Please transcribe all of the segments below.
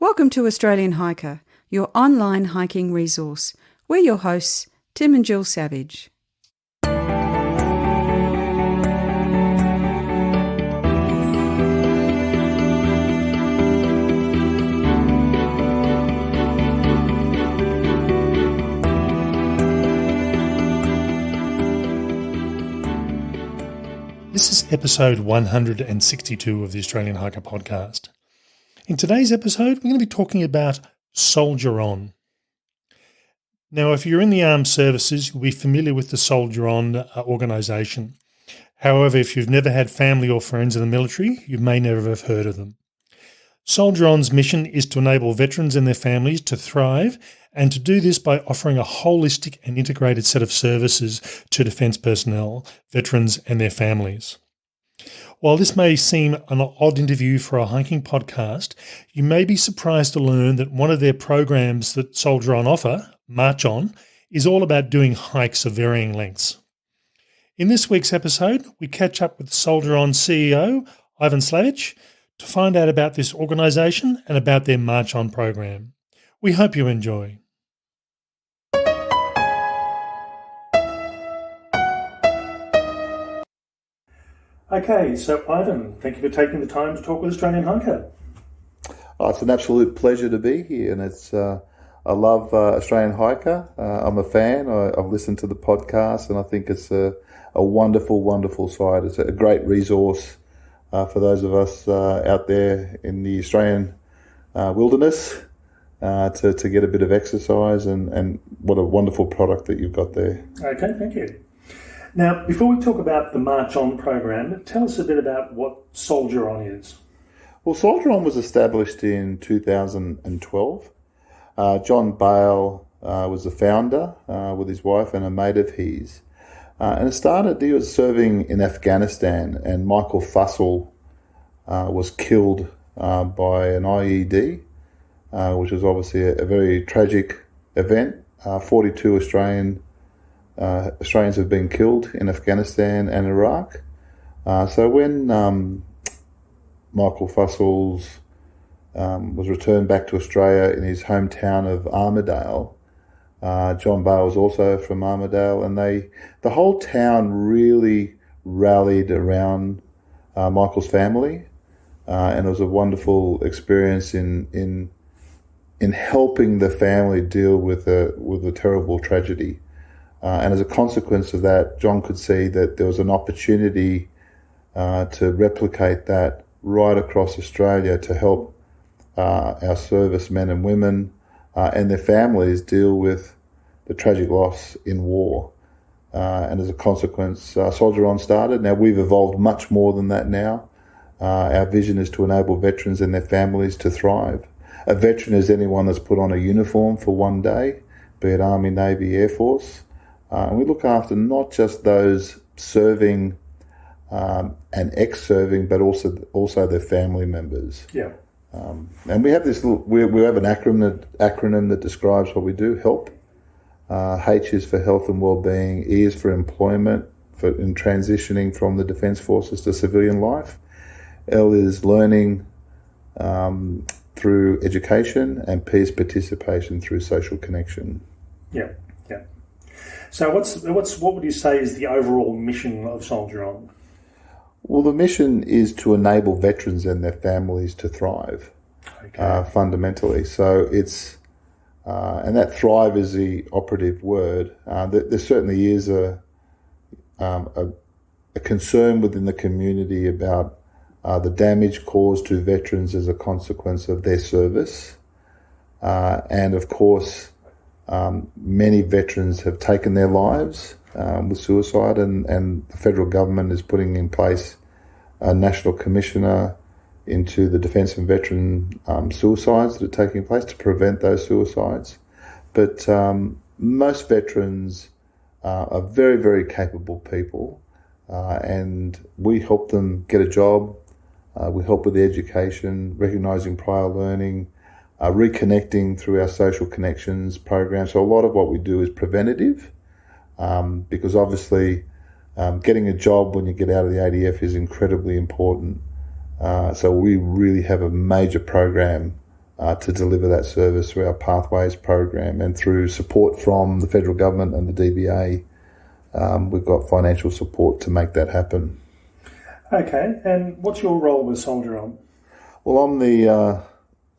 Welcome to Australian Hiker, your online hiking resource. We're your hosts, Tim and Jill Savage. This is episode 162 of the Australian Hiker podcast. In today's episode, we're going to be talking about Soldier On. Now, if you're in the armed services, you'll be familiar with the Soldier On organisation. However, if you've never had family or friends in the military, you may never have heard of them. Soldier On's mission is to enable veterans and their families to thrive, and to do this by offering a holistic and integrated set of services to defence personnel, veterans and their families. While this may seem an odd interview for a hiking podcast, you may be surprised to learn that one of their programs that Soldier On offer, March On, is all about doing hikes of varying lengths. In this week's episode, we catch up with Soldier On CEO, Ivan Slavic, to find out about this organisation and about their March On program. We hope you enjoy. Okay, so Ivan, thank you for taking the time to talk with Australian Hiker. Oh, it's an absolute pleasure to be here, and I love Australian Hiker. I'm a fan. I've listened to the podcast, and I think it's a wonderful, wonderful site. It's a great resource for those of us out there in the Australian wilderness to get a bit of exercise, and what a wonderful product that you've got there. Okay, thank you. Now, before we talk about the March On program, tell us a bit about what Soldier On is. Well, Soldier On was established in 2012. John Bale was the founder with his wife and a mate of his. And it started, he was serving in Afghanistan, and Michael Fussell was killed by an IED, which was obviously a very tragic event. 42 Australians have been killed in Afghanistan and Iraq. So when Michael Fussell was returned back to Australia in his hometown of Armidale, John Bale was also from Armidale, and the whole town really rallied around Michael's family, and it was a wonderful experience in helping the family deal with a terrible tragedy. And as a consequence of that, John could see that there was an opportunity to replicate that right across Australia to help our servicemen and women and their families deal with the tragic loss in war. And as a consequence, Soldier On started. Now, we've evolved much more than that now. Our vision is to enable veterans and their families to thrive. A veteran is anyone that's put on a uniform for one day, be it Army, Navy, Air Force. And we look after not just those serving and ex-serving, but also their family members. Yeah. And we have this. We have an acronym that describes what we do. HELP. H is for health and well-being. E is for employment, in transitioning from the Defence Forces to civilian life. L is learning through education, and P is participation through social connection. Yeah. Yeah. So what would you say is the overall mission of Soldier On? Well, the mission is to enable veterans and their families to thrive, fundamentally. So it's, and that thrive is the operative word. There certainly is a concern within the community about the damage caused to veterans as a consequence of their service. And of course, many veterans have taken their lives with suicide, and the federal government is putting in place a national commissioner into the defence and veteran suicides that are taking place to prevent those suicides. But most veterans are very, very capable people, and we help them get a job. We help with the education, recognising prior learning, reconnecting through our social connections program. So a lot of what we do is preventative, because obviously getting a job when you get out of the ADF is incredibly important. So we really have a major program to deliver that service through our Pathways program and through support from the federal government and the DBA. We've got financial support to make that happen. Okay, and what's your role with Soldier On? Well, I'm the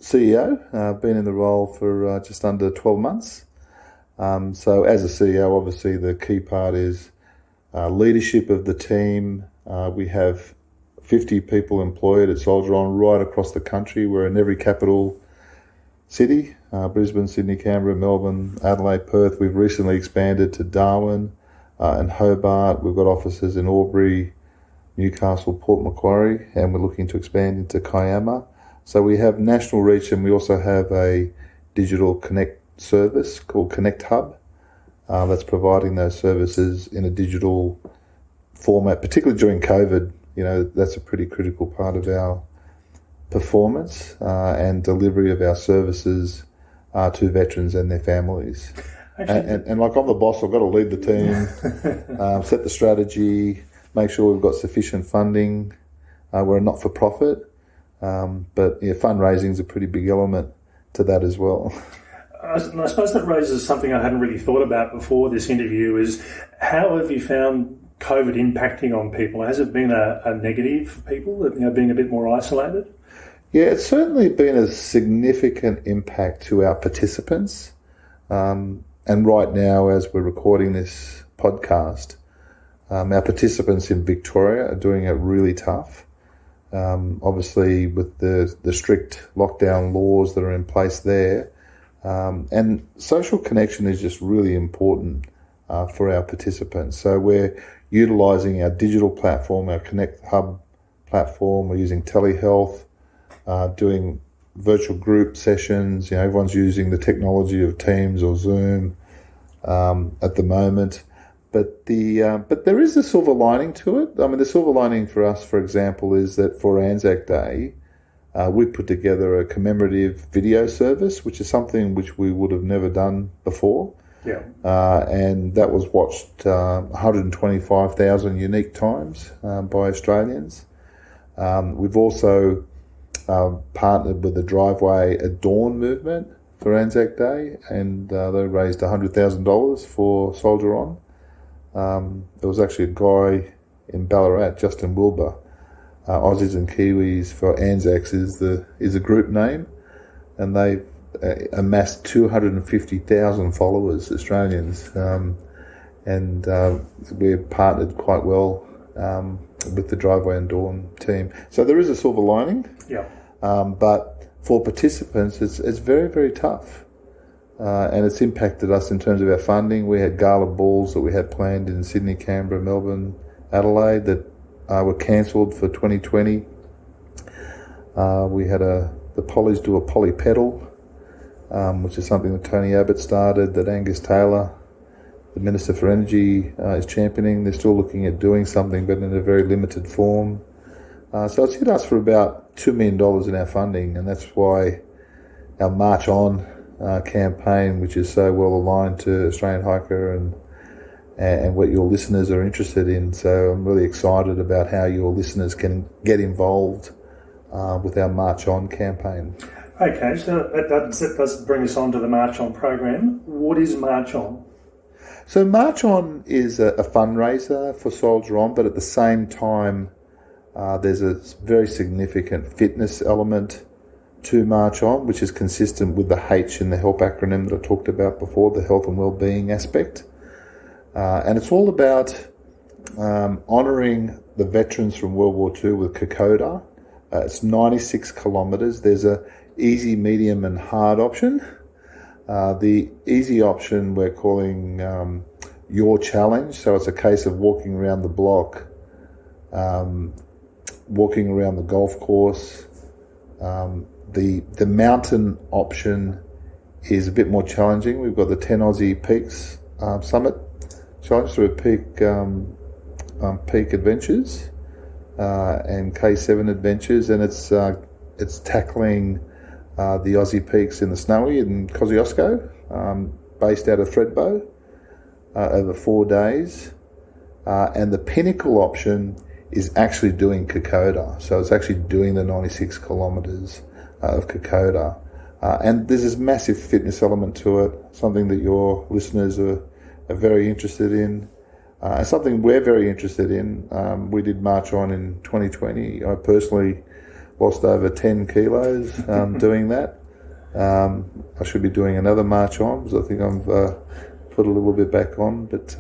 CEO. I've been in the role for just under 12 months. So as a CEO, obviously the key part is leadership of the team. We have 50 people employed at Soldier On right across the country. We're in every capital city, Brisbane, Sydney, Canberra, Melbourne, Adelaide, Perth. We've recently expanded to Darwin and Hobart. We've got offices in Albury, Newcastle, Port Macquarie, and we're looking to expand into Kiama. So we have national reach, and we also have a digital connect service called Connect Hub that's providing those services in a digital format, particularly during COVID. You know, that's a pretty critical part of our performance and delivery of our services to veterans and their families. And like I'm the boss, I've got to lead the team, set the strategy, make sure we've got sufficient funding. We're a not-for-profit, but fundraising is a pretty big element to that as well. I suppose that raises something I hadn't really thought about before this interview is how have you found COVID impacting on people? Has it been a negative for people, being a bit more isolated? Yeah, it's certainly been a significant impact to our participants. And right now, as we're recording this podcast, our participants in Victoria are doing it really tough. Obviously, with the strict lockdown laws that are in place there. And social connection is just really important for our participants. So we're utilising our digital platform, our Connect Hub platform. We're using telehealth, doing virtual group sessions. Everyone's using the technology of Teams or Zoom at the moment. But there is a silver lining to it. I mean, the silver lining for us, for example, is that for Anzac Day, we put together a commemorative video service, which is something which we would have never done before. Yeah. And that was watched 125,000 unique times by Australians. We've also partnered with the Driveway at Dawn movement for Anzac Day, and they raised $100,000 for Soldier On. There was actually a guy in Ballarat, Justin Wilbur. Aussies and Kiwis for Anzacs is a group name, and they've amassed 250,000 followers, Australians, and we're partnered quite well with the Driveway and Dawn team. So there is a silver lining. Yeah. But for participants, it's very, very tough. And it's impacted us in terms of our funding. We had gala balls that we had planned in Sydney, Canberra, Melbourne, Adelaide that were cancelled for 2020. We had the Pollies do a Polly pedal, which is something that Tony Abbott started, that Angus Taylor, the Minister for Energy, is championing. They're still looking at doing something, but in a very limited form. So it's hit us for about $2 million in our funding, and that's why our March On campaign, which is so well aligned to Australian Hiker and what your listeners are interested in. So I'm really excited about how your listeners can get involved with our March On campaign. Okay, so that does bring us on to the March On program. What is March On? So March On is a fundraiser for Soldier On, but at the same time, there's a very significant fitness element to March On, which is consistent with the H in the HELP acronym that I talked about before, the health and wellbeing aspect. And it's all about honouring the veterans from World War II with Kokoda. It's 96 kilometres. There's a easy, medium and hard option. The easy option we're calling Your Challenge. So it's a case of walking around the block, walking around the golf course. The mountain option is a bit more challenging. We've got the 10 Aussie Peaks Summit Challenge through Peak Adventures and K7 Adventures, and it's tackling the Aussie peaks in the Snowy in Kosciuszko, based out of Thredbo, over 4 days. And the pinnacle option is actually doing Kokoda. So it's actually doing the 96 kilometres of Kokoda. And there's this massive fitness element to it, something that your listeners are very interested in, and something we're very interested in. We did March On in 2020. I personally lost over 10 kilos doing that. I should be doing another March On because I think I've put a little bit back on. But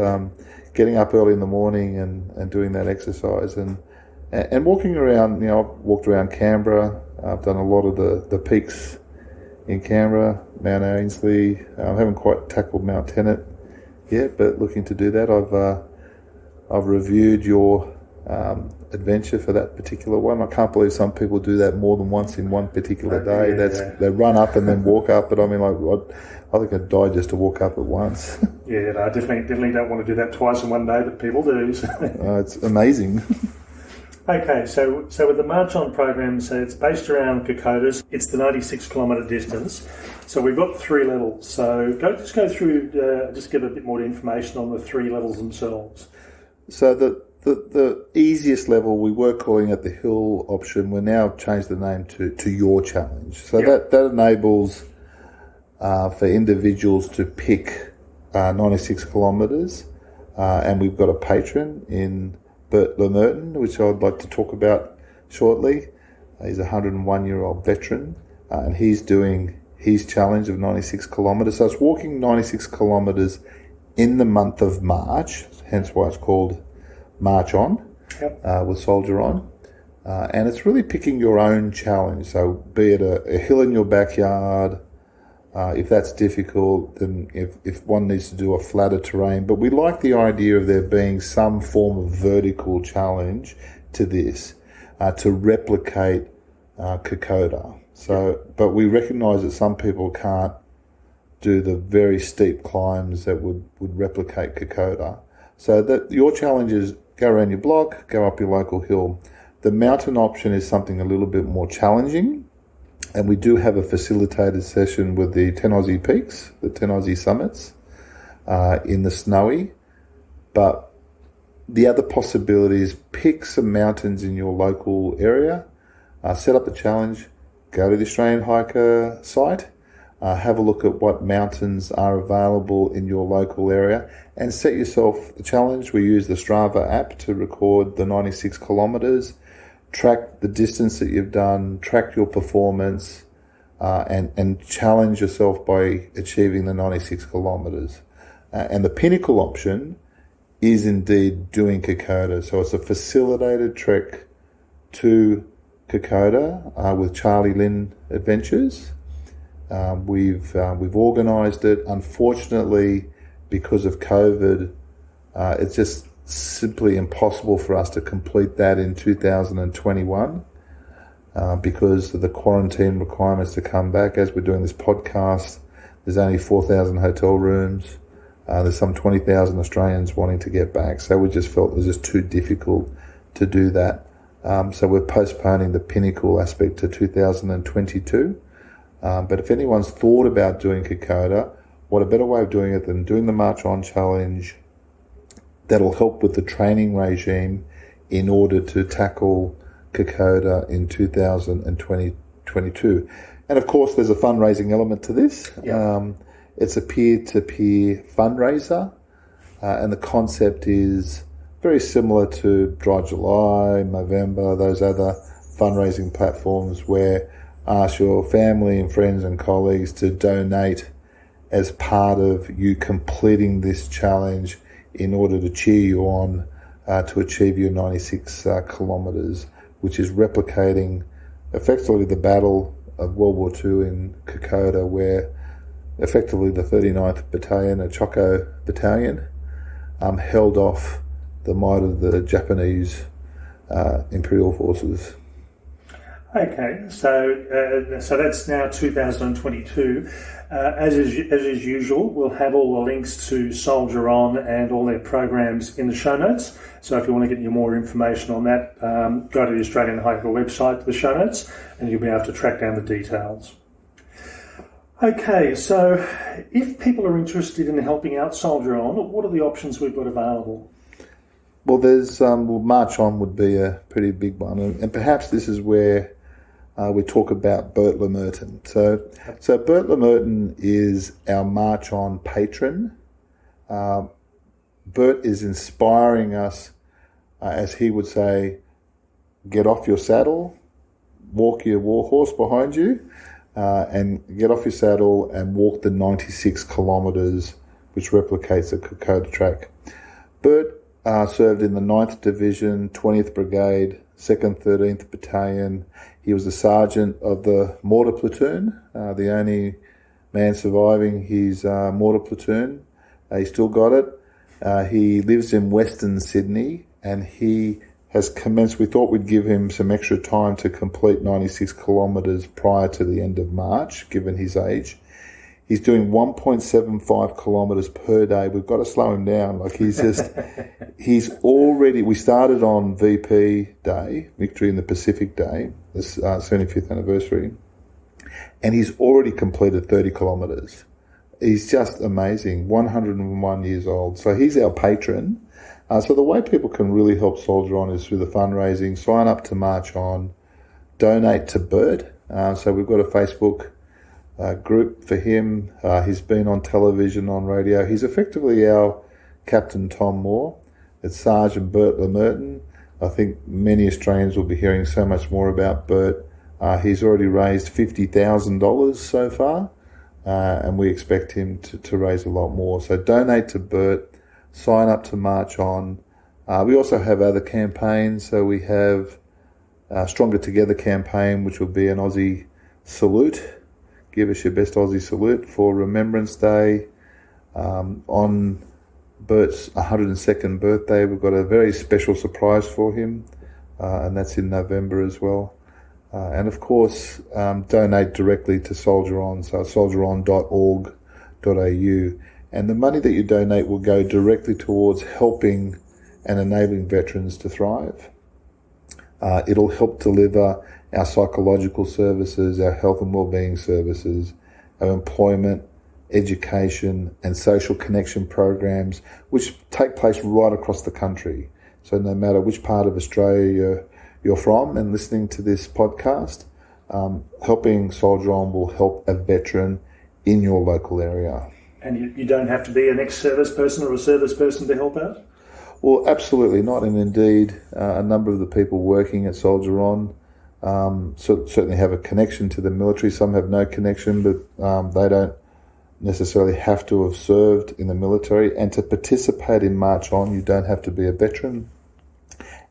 getting up early in the morning and doing that exercise and walking around, I've walked around Canberra. I've done a lot of the peaks in Canberra, Mount Ainslie. I haven't quite tackled Mount Tennant yet, but looking to do that. I've reviewed your adventure for that particular one. I can't believe some people do that more than once in one particular day. They run up and then walk up, but I mean, I think I'd die just to walk up at once. Yeah, no, I definitely don't want to do that twice in one day, but people do. It's amazing. Okay, so with the March On program, so it's based around Kokodas. It's the 96 kilometre distance. So we've got 3 levels. So go through, just give a bit more information on the 3 levels themselves. So the easiest level, we were calling it the hill option. We've now changed the name to Your Challenge. So that enables for individuals to pick 96 kilometres, and we've got a patron in Bert Lemerton, which I'd like to talk about shortly. He's a 101-year-old veteran, and he's doing his challenge of 96 kilometres. So it's walking 96 kilometres in the month of March, hence why it's called March On, with Soldier On. And it's really picking your own challenge. So be it a hill in your backyard, if that's difficult, then if one needs to do a flatter terrain. But we like the idea of there being some form of vertical challenge to this, to replicate Kokoda. So, but we recognise that some people can't do the very steep climbs that would replicate Kokoda. So that your challenge is go around your block, go up your local hill. The mountain option is something a little bit more challenging. And we do have a facilitated session with the 10 Aussie Peaks, the 10 Aussie Summits, in the snowy. But the other possibility is pick some mountains in your local area, set up the challenge, go to the Australian Hiker site, have a look at what mountains are available in your local area, and set yourself the challenge. We use the Strava app to record the 96 kilometres, track the distance that you've done, track your performance, and challenge yourself by achieving the 96 kilometres. And the pinnacle option is indeed doing Kokoda. So it's a facilitated trek to Kokoda with Charlie Lynn Adventures. We've organised it. Unfortunately, because of COVID, it's just simply impossible for us to complete that in 2021 because of the quarantine requirements to come back. As we're doing this podcast, there's only 4,000 hotel rooms. There's some 20,000 Australians wanting to get back. So we just felt it was just too difficult to do that. So we're postponing the pinnacle aspect to 2022. But if anyone's thought about doing Kokoda, what a better way of doing it than doing the March On Challenge. That'll help with the training regime in order to tackle Kokoda in 2022. And of course, there's a fundraising element to this. It's a peer-to-peer fundraiser, and the concept is very similar to Dry July, Movember, those other fundraising platforms where ask your family and friends and colleagues to donate as part of you completing this challenge in order to cheer you on to achieve your 96 kilometres, which is replicating effectively the battle of World War II in Kokoda, where effectively the 39th Battalion, a Choco Battalion, held off the might of the Japanese Imperial Forces. Okay, so that's now 2022. As is usual, we'll have all the links to Soldier On and all their programs in the show notes. So if you want to get more information on that, go to the Australian Hiker website, the show notes, and you'll be able to track down the details. Okay, so if people are interested in helping out Soldier On, what are the options we've got available? Well, there's March On would be a pretty big one, and perhaps this is where we talk about Bert Lemerton. So Bert Lemerton is our March On patron. Bert is inspiring us, as he would say, get off your saddle, walk your war horse behind you, and get off your saddle and walk the 96 kilometres, which replicates the Kokoda track. Bert served in the 9th Division, 20th Brigade, 2nd 13th Battalion. He was the sergeant of the mortar platoon, the only man surviving his mortar platoon. He still got it. He lives in Western Sydney, and he has commenced. We thought we'd give him some extra time to complete 96 kilometres prior to the end of March, given his age. He's doing 1.75 kilometres per day. We've got to slow him down. Like he's already, we started on VP Day, Victory in the Pacific Day, this 75th anniversary, and he's already completed 30 kilometres. He's just amazing, 101 years old. So he's our patron. So the way people can really help Soldier On is through the fundraising. Sign up to March On, donate to Bert. So we've got a Facebook group for him. He's been on television, on radio. He's effectively our Captain Tom Moore. It's Sergeant Bert Lemerton. I think many Australians will be hearing so much more about Bert. He's already raised $50,000 so far, and we expect him to raise a lot more. So donate to Bert. Sign up to March On. We also have other campaigns. So we have Stronger Together campaign, which will be an Aussie salute. Give us your best Aussie salute for Remembrance Day. On Bert's 102nd birthday, we've got a very special surprise for him, and that's in November as well. And of course, donate directly to Soldier On, so soldieron.org.au. And the money that you donate will go directly towards helping and enabling veterans to thrive. It'll help deliver our psychological services, our health and wellbeing services, our employment, education and social connection programs, which take place right across the country. So no matter which part of Australia you're from and listening to this podcast, helping Soldier On will help a veteran in your local area. And you don't have to be an ex-service person or a service person to help out? Well, absolutely not. And indeed, a number of the people working at Soldier On certainly have a connection to the military. Some have no connection, but they don't necessarily have to have served in the military. And to participate in March On, you don't have to be a veteran.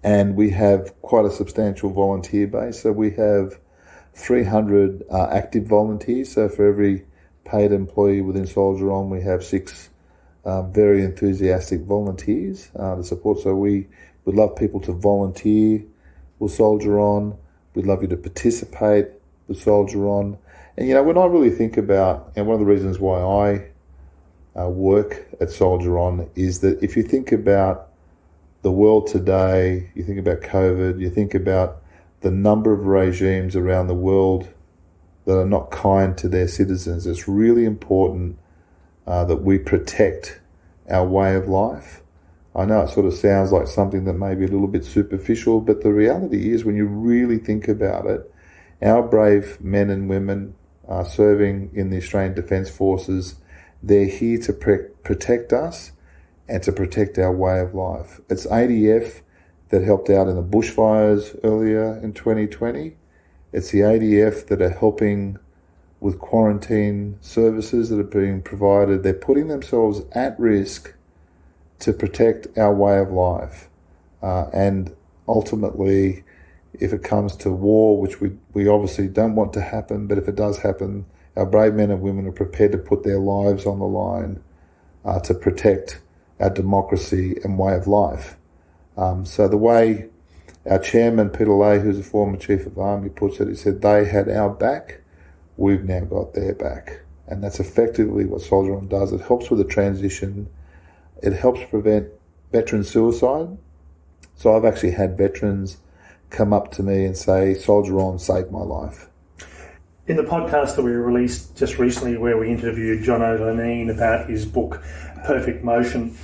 And we have quite a substantial volunteer base. So we have 300 active volunteers. So for every paid employee within Soldier On, we have 6 very enthusiastic volunteers to support. So we would love people to volunteer with Soldier On. We'd love you to participate with Soldier On. And, you know, when I really think about, and one of the reasons why I work at Soldier On is that if you think about the world today, you think about COVID, you think about the number of regimes around the world that are not kind to their citizens, it's really important that we protect our way of life. I know it sort of sounds like something that may be a little bit superficial, but the reality is when you really think about it, our brave men and women serving in the Australian Defence Forces, they're here to protect us and to protect our way of life. It's ADF that helped out in the bushfires earlier in 2020. It's the ADF that are helping with quarantine services that are being provided. They're putting themselves at risk to protect our way of life. And ultimately, if it comes to war, which we obviously don't want to happen, but if it does happen, our brave men and women are prepared to put their lives on the line to protect our democracy and way of life. So the way our chairman, Peter Lay, who's a former Chief of Army, puts it, he said, they had our back, we've now got their back. And that's effectively what Soldier On does. It helps with the transition. It helps prevent veteran suicide. So I've actually had veterans come up to me and say, Soldier On saved my life. In the podcast that we released just recently where we interviewed John O'Leanine about his book, Perfect Motion,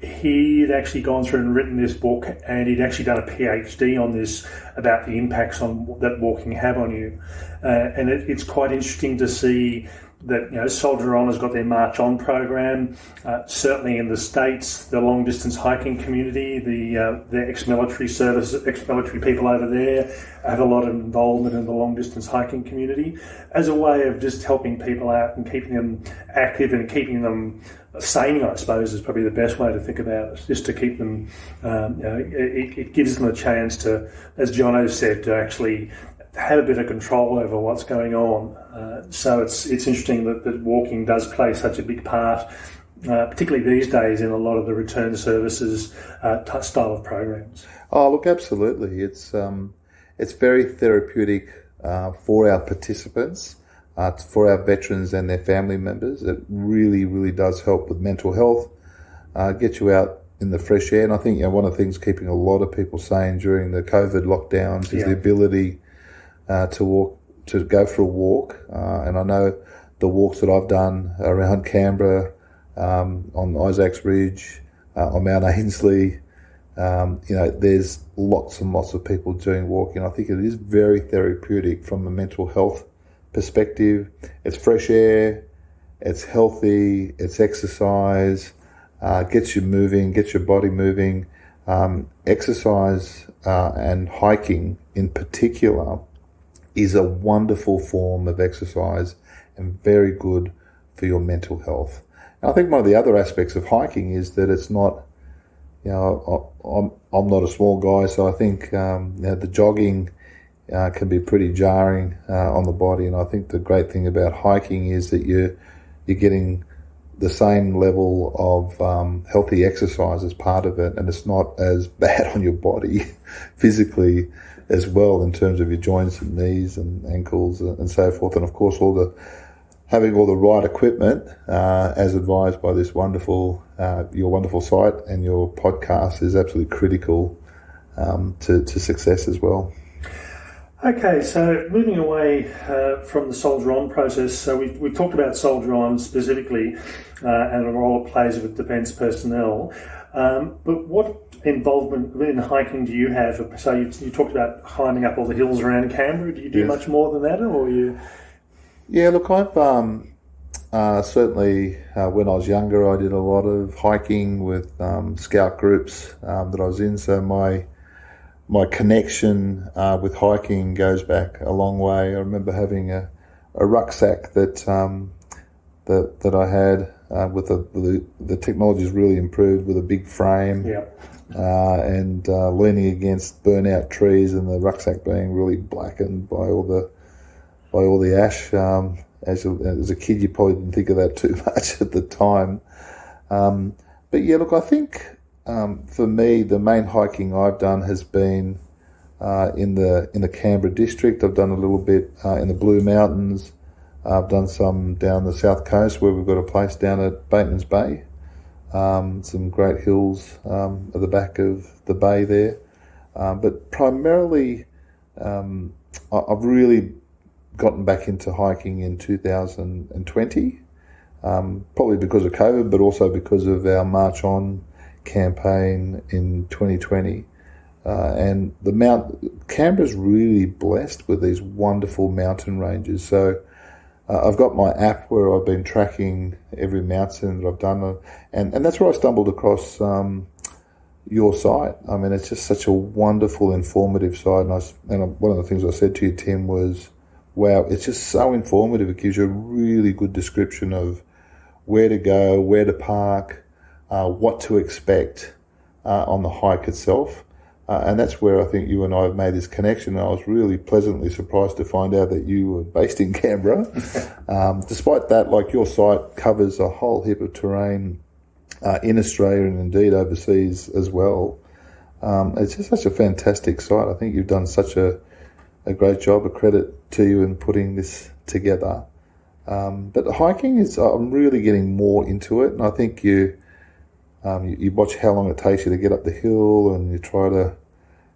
He'd actually gone through and written this book, and he'd actually done a PhD on this about the impacts that walking have on you. And it's quite interesting to see that, Soldier On has got their March On program. Certainly in the States, the long distance hiking community, the ex-military people over there have a lot of involvement in the long distance hiking community as a way of just helping people out and keeping them active and keeping them sane, I suppose, is probably the best way to think about it, just to keep them, it gives them a chance to, as Jono said, to actually have a bit of control over what's going on. So it's interesting that walking does play such a big part, particularly these days in a lot of the return services style of programs. Oh, look, absolutely. It's very therapeutic for our participants, for our veterans and their family members. It really, really does help with mental health, get you out in the fresh air. And I think one of the things keeping a lot of people sane during the COVID lockdowns is the ability to go for a walk. And I know the walks that I've done around Canberra, on Isaacs Ridge, on Mount Ainslie, there's lots and lots of people doing walking. I think it is very therapeutic from a mental health perspective. It's fresh air, it's healthy, it's exercise, gets you moving, gets your body moving. Exercise and hiking in particular is a wonderful form of exercise and very good for your mental health. And I think one of the other aspects of hiking is that it's not, I'm not a small guy, so I think the jogging can be pretty jarring on the body. And I think the great thing about hiking is that you're getting the same level of healthy exercise as part of it, and it's not as bad on your body physically as well in terms of your joints and knees and ankles and so forth. And of course, having all the right equipment, as advised by this your wonderful site and your podcast, is absolutely critical to success as well. Okay, so moving away from the Soldier On process, so we've talked about Soldier On specifically and the role it plays with defence personnel, but what involvement in hiking do you have? So you talked about climbing up all the hills around Canberra. Do you do much more than that, or you? Yeah, look, I've certainly, when I was younger, I did a lot of hiking with scout groups that I was in, so my connection with hiking goes back a long way. I remember having a rucksack that I had with the technology's really improved, with a big frame, and leaning against burnt-out trees, and the rucksack being really blackened by all the ash. As a kid, you probably didn't think of that too much at the time. But yeah, look, I think for me, the main hiking I've done has been in the Canberra district. I've done a little bit in the Blue Mountains. I've done some down the south coast, where we've got a place down at Bateman's Bay. Some great hills at the back of the bay there. But primarily, I've really gotten back into hiking in 2020, probably because of COVID, but also because of our March On campaign in 2020. And Canberra's really blessed with these wonderful mountain ranges. So I've got my app where I've been tracking every mountain that I've done, and that's where I stumbled across your site. I mean, it's just such a wonderful, informative site. And one of the things I said to you, Tim, was, wow, it's just so informative. It gives you a really good description of where to go, where to park, what to expect on the hike itself. And that's where I think you and I have made this connection. And I was really pleasantly surprised to find out that you were based in Canberra. Despite that, like, your site covers a whole heap of terrain in Australia and indeed overseas as well. It's just such a fantastic site. I think you've done such a great job. A credit to you in putting this together. But the hiking I'm really getting more into it, and I think you watch how long it takes you to get up the hill, and you try to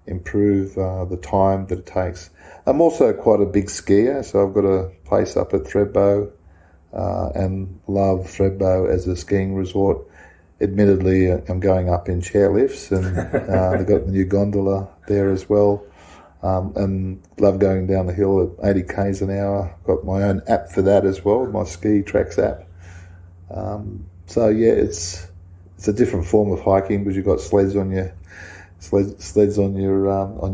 improve the time that it takes. I'm also quite a big skier, so I've got a place up at Thredbo and love Thredbo as a skiing resort. admittedly, I'm going up in chairlifts, and they've got the new gondola there as well. And love going down the hill at 80 k's an hour. Got my own app for that as well, my Ski Tracks app. So yeah, it's a different form of hiking because you've got sleds on your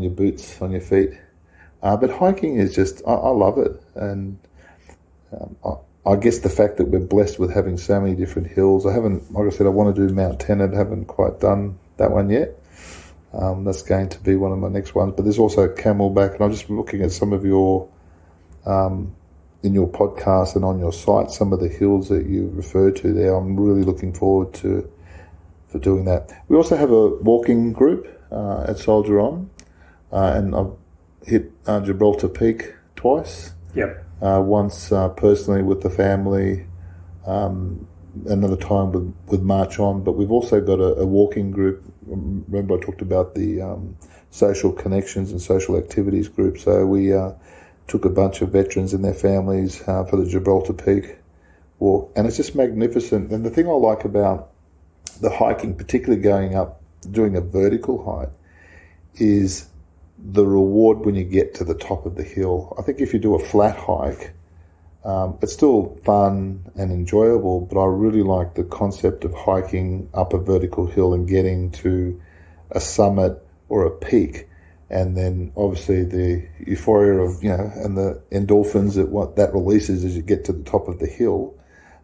boots, on your feet. But hiking is just, I love it, and I guess the fact that we're blessed with having so many different hills. I haven't, like I said, I want to do Mount Tennant. Haven't quite done that one yet. That's going to be one of my next ones. But there's also Camelback, and I'm just looking at some of your, in your podcast and on your site, some of the hills that you referred to there. I'm really looking forward for doing that. We also have a walking group at Soldier On, and I've hit Gibraltar Peak twice. Yep. Once personally with the family, another time with March On. But we've also got a walking group. Remember I talked about the social connections and social activities group. So we took a bunch of veterans and their families for the Gibraltar Peak walk. And it's just magnificent. And the thing I like about the hiking, particularly going up, doing a vertical height, is the reward when you get to the top of the hill. I think if you do a flat hike, it's still fun and enjoyable, but I really like the concept of hiking up a vertical hill and getting to a summit or a peak, and then obviously the euphoria of, and the endorphins that releases as you get to the top of the hill.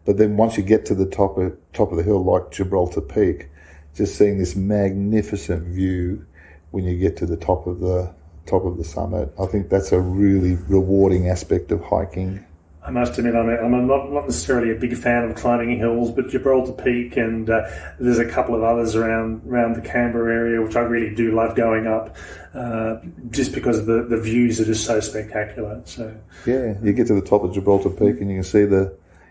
But then once you get to the top of the hill, like Gibraltar Peak, just seeing this magnificent view when you get to the top of the summit, I think that's a really rewarding aspect of hiking. I must admit, I'm not necessarily a big fan of climbing hills, but Gibraltar Peak and there's a couple of others around the Canberra area which I really do love going up, just because the views are just so spectacular. So yeah, you get to the top of Gibraltar Peak and you can see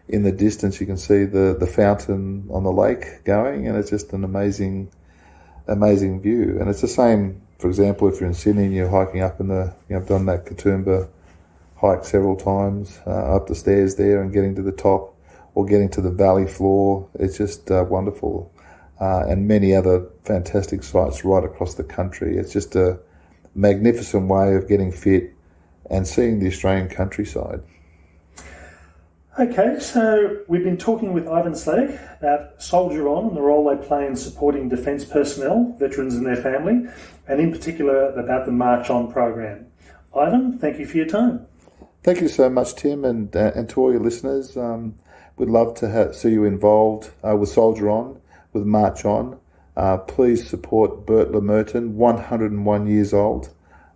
in the distance you can see the fountain on the lake going, and it's just an amazing view. And it's the same, for example, if you're in Sydney and you're hiking up I've done that Katoomba hike several times, up the stairs there and getting to the top, or getting to the valley floor. It's just wonderful. And many other fantastic sites right across the country. It's just a magnificent way of getting fit and seeing the Australian countryside. Okay, so we've been talking with Ivan Sladek about Soldier On and the role they play in supporting defence personnel, veterans and their family, and in particular about the March On program. Ivan, thank you for your time. Thank you so much, Tim, and to all your listeners. We'd love to see you involved with Soldier On, with March On. Please support Bert Lemerton, 101 years old,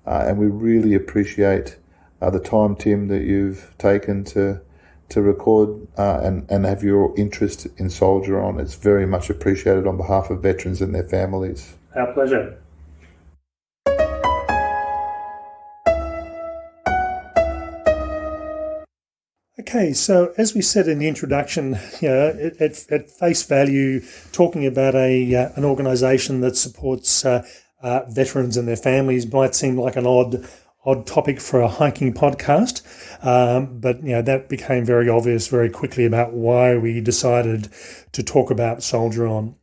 and we really appreciate the time, Tim, that you've taken to record and have your interest in Soldier On. It's very much appreciated on behalf of veterans and their families. Our pleasure. Okay, so as we said in the introduction, at face value, talking about an organisation that supports veterans and their families might seem like an odd topic for a hiking podcast, but that became very obvious very quickly about why we decided to talk about Soldier On.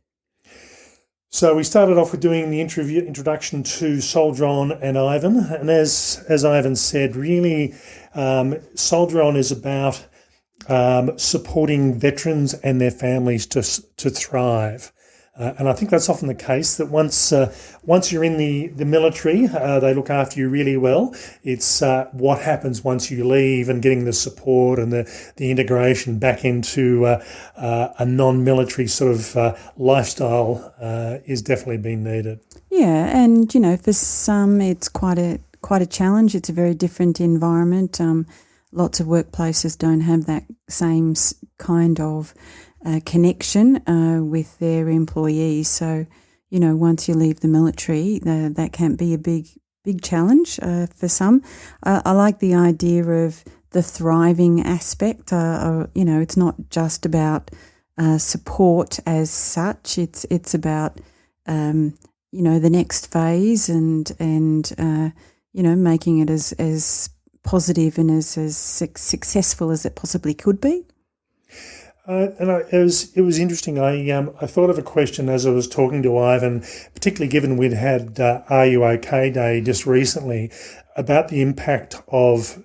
So we started off with doing the introduction to Soldier On and Ivan, and as Ivan said, really Soldier On is about supporting veterans and their families to thrive. And I think that's often the case, that once you're in the military, they look after you really well. It's what happens once you leave and getting the support and the integration back into a non-military sort of lifestyle is definitely being needed. Yeah, and for some it's quite a challenge. It's a very different environment. Lots of workplaces don't have that same kind of connection with their employees. So, once you leave the military, that can be a big challenge for some. I like the idea of the thriving aspect. It's not just about support as such. It's about the next phase and making it as positive and as successful as it possibly could be. It was interesting. I thought of a question as I was talking to Ivan, particularly given we'd had Are You OK Day just recently, about the impact of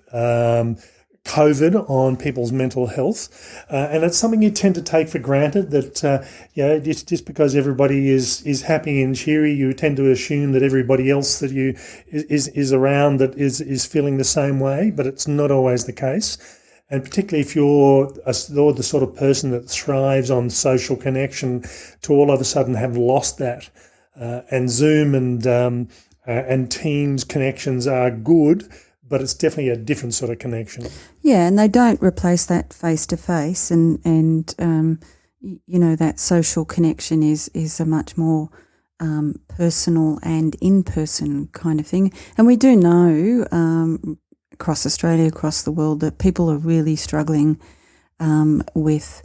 COVID on people's mental health, and it's something you tend to take for granted that just because everybody is happy and cheery, you tend to assume that everybody else that you is around that is feeling the same way, but it's not always the case. And particularly if you're the sort of person that thrives on social connection, to all of a sudden have lost that, and Zoom and Teams connections are good, but it's definitely a different sort of connection. Yeah, and they don't replace that face-to-face, and that social connection is a much more personal and in-person kind of thing. And we do know across Australia, across the world, that people are really struggling with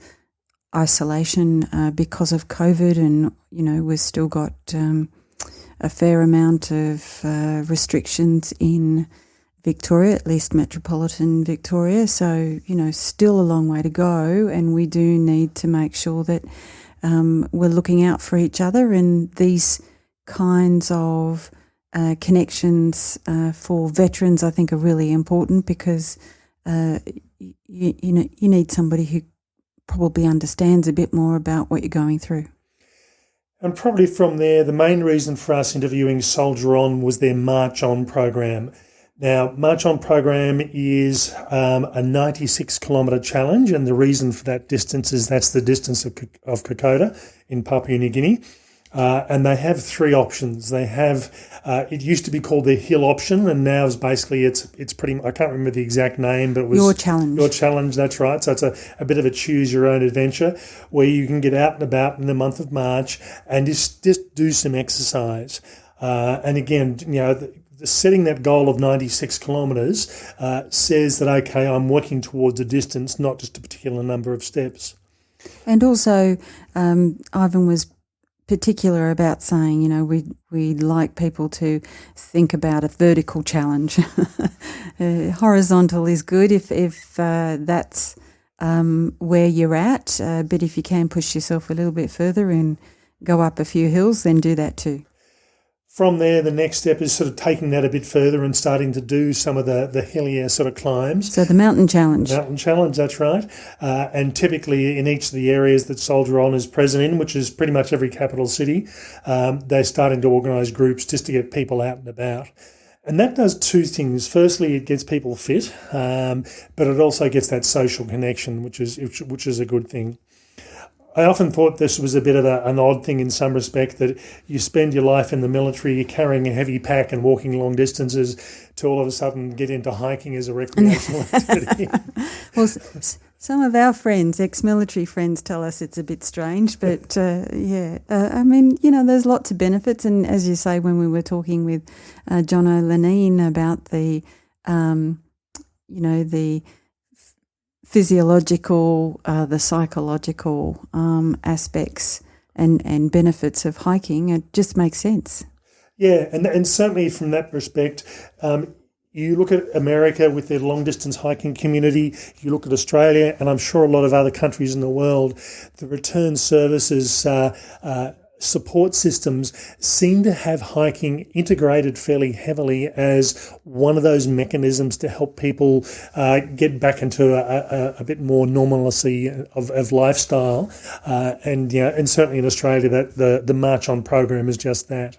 isolation because of COVID, and, we've still got a fair amount of restrictions in Victoria, at least metropolitan Victoria. So, still a long way to go, and we do need to make sure that we're looking out for each other, and these kinds of connections for veterans, I think, are really important, because you need somebody who probably understands a bit more about what you're going through. And probably from there, the main reason for us interviewing Soldier On was their March On program. Now, March On program is a 96-kilometre challenge, and the reason for that distance is that's the distance of Kokoda in Papua New Guinea. And they have three options. They have it used to be called the Hill option, and now is basically it's pretty. I can't remember the exact name, but it was Your Challenge. Your Challenge, that's right. So it's a bit of a choose your own adventure where you can get out and about in the month of March and just do some exercise. And again, setting that goal of 96 kilometres says that, okay, I'm working towards a distance, not just a particular number of steps. And also, Ivan was particular about saying, we'd like people to think about a vertical challenge. Horizontal is good if that's where you're at, but if you can push yourself a little bit further and go up a few hills, then do that too. From there, the next step is sort of taking that a bit further and starting to do some of the hillier sort of climbs. So the Mountain Challenge. Mountain Challenge, that's right. And typically in each of the areas that Soldier On is present in, which is pretty much every capital city, they're starting to organise groups just to get people out and about. And that does two things. Firstly, it gets people fit, but it also gets that social connection, which is a good thing. I often thought this was a bit of an odd thing in some respect, that you spend your life in the military, you're carrying a heavy pack and walking long distances, to all of a sudden get into hiking as a recreational activity. Well, some of our friends, ex-military friends, tell us it's a bit strange, but there's lots of benefits. And as you say, when we were talking with John O'Lanine about the physiological, the psychological aspects and benefits of hiking, it just makes sense. Yeah, and certainly from that respect, you look at America with their long-distance hiking community, you look at Australia, and I'm sure a lot of other countries in the world, the return services support systems seem to have hiking integrated fairly heavily as one of those mechanisms to help people get back into a bit more normalcy of lifestyle. And certainly in Australia, that the March On program is just that.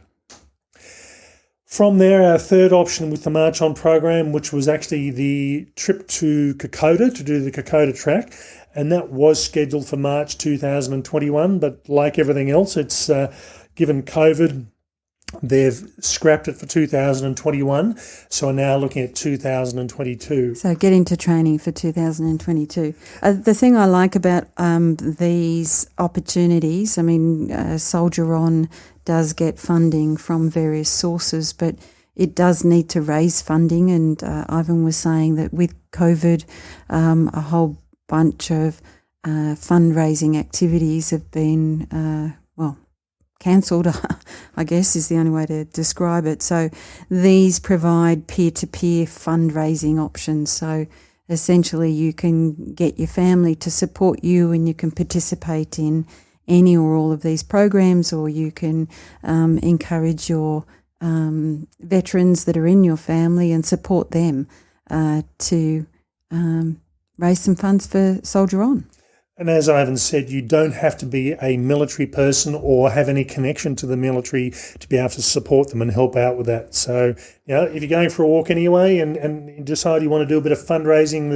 From there, our third option with the March On program, which was actually the trip to Kokoda to do the Kokoda track, and that was scheduled for March 2021, but like everything else, it's given COVID, they've scrapped it for 2021, so are now looking at 2022. So get into training for 2022. The thing I like about these opportunities, Soldier On does get funding from various sources, but it does need to raise funding, and Ivan was saying that with COVID, a whole bunch of fundraising activities have been, cancelled, I guess is the only way to describe it. So these provide peer-to-peer fundraising options. So essentially you can get your family to support you and you can participate in any or all of these programs, or you can encourage your veterans that are in your family and support them to raise some funds for Soldier On. And as Ivan said, you don't have to be a military person or have any connection to the military to be able to support them and help out with that. So, if you're going for a walk anyway and decide you want to do a bit of fundraising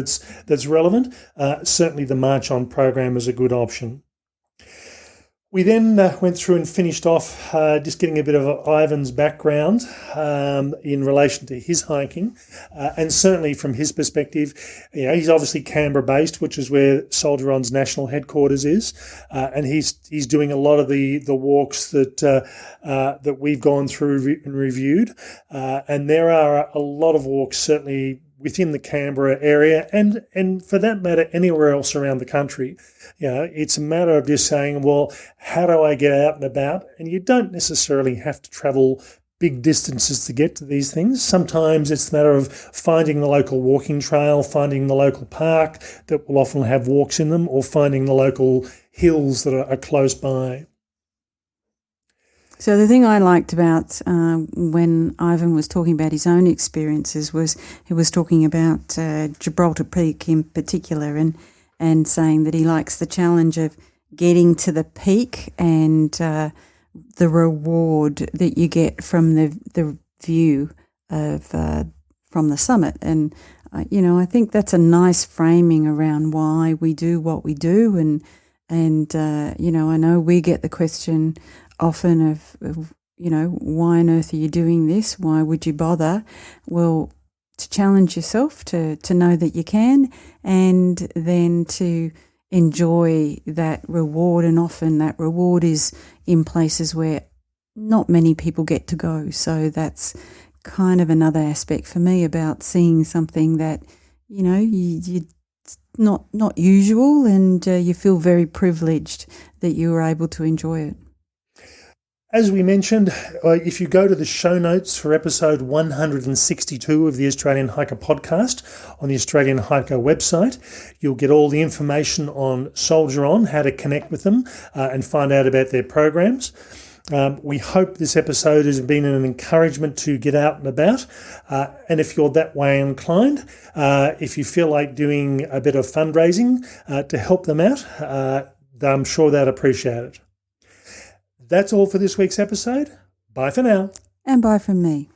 that's relevant, certainly the March On program is a good option. We then went through and finished off just getting a bit of Ivan's background in relation to his hiking. And certainly from his perspective, he's obviously Canberra-based, which is where Soldier On's national headquarters is. And he's doing a lot of the walks that we've gone through and reviewed. And there are a lot of walks certainly within the Canberra area and for that matter, anywhere else around the country. It's a matter of just saying, well, how do I get out and about? And you don't necessarily have to travel big distances to get to these things. Sometimes it's a matter of finding the local walking trail, finding the local park that will often have walks in them, or finding the local hills that are close by. So the thing I liked about when Ivan was talking about his own experiences was he was talking about Gibraltar Peak in particular and saying that he likes the challenge of getting to the peak and the reward that you get from the view of from the summit. And, I think that's a nice framing around why we do what we do. And I know we get the question often of, why on earth are you doing this? Why would you bother? Well, to challenge yourself to know that you can, and then to enjoy that reward. And often that reward is in places where not many people get to go. So that's kind of another aspect for me about seeing something that, you not usual, and you feel very privileged that you were able to enjoy it. As we mentioned, if you go to the show notes for episode 162 of the Australian Hiker podcast on the Australian Hiker website, you'll get all the information on Soldier On, how to connect with them and find out about their programs. We hope this episode has been an encouragement to get out and about. And if you're that way inclined, if you feel like doing a bit of fundraising to help them out, I'm sure they'd appreciate it. That's all for this week's episode. Bye for now. And bye from me.